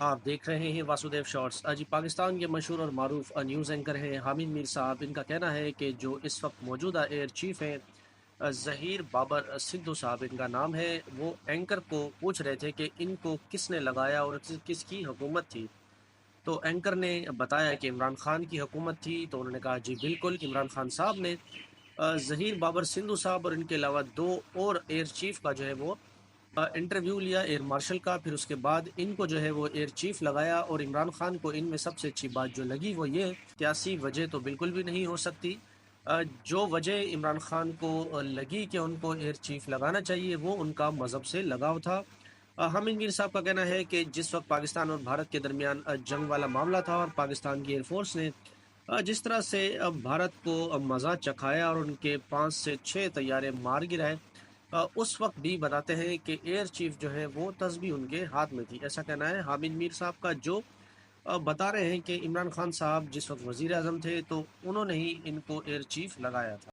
آپ دیکھ رہے ہیں واسودیو شارٹس۔ جی، پاکستان کے مشہور اور معروف نیوز اینکر ہیں حامد میر صاحب۔ ان کا کہنا ہے کہ جو اس وقت موجودہ ایئر چیف ہیں ظہیر بابر سدھو صاحب ان کا نام ہے، وہ اینکر کو پوچھ رہے تھے کہ ان کو کس نے لگایا اور کس کی حکومت تھی۔ تو اینکر نے بتایا کہ عمران خان کی حکومت تھی، تو انہوں نے کہا جی بالکل، عمران خان صاحب نے ظہیر بابر سندھو صاحب اور ان کے علاوہ دو اور ایئر چیف کا جو ہے وہ انٹرویو لیا ایئر مارشل کا، پھر اس کے بعد ان کو جو ہے وہ ایئر چیف لگایا۔ اور عمران خان کو ان میں سب سے اچھی بات جو لگی وہ یہ، سیاسی وجہ تو بالکل بھی نہیں ہو سکتی۔ جو وجہ عمران خان کو لگی کہ ان کو ایئر چیف لگانا چاہیے، وہ ان کا مذہب سے لگاؤ تھا۔ حامد میر صاحب کا کہنا ہے کہ جس وقت پاکستان اور بھارت کے درمیان جنگ والا معاملہ تھا اور پاکستان کی ایئر فورس نے جس طرح سے بھارت کو مزہ چکھایا اور ان کے 5 سے 6 طیارے مار گرائے، اس وقت بھی بتاتے ہیں کہ ایئر چیف جو ہے وہ تسبیح ان کے ہاتھ میں تھی۔ ایسا کہنا ہے حامد میر صاحب کا، جو بتا رہے ہیں کہ عمران خان صاحب جس وقت وزیر اعظم تھے تو انہوں نے ہی ان کو ایئر چیف لگایا تھا۔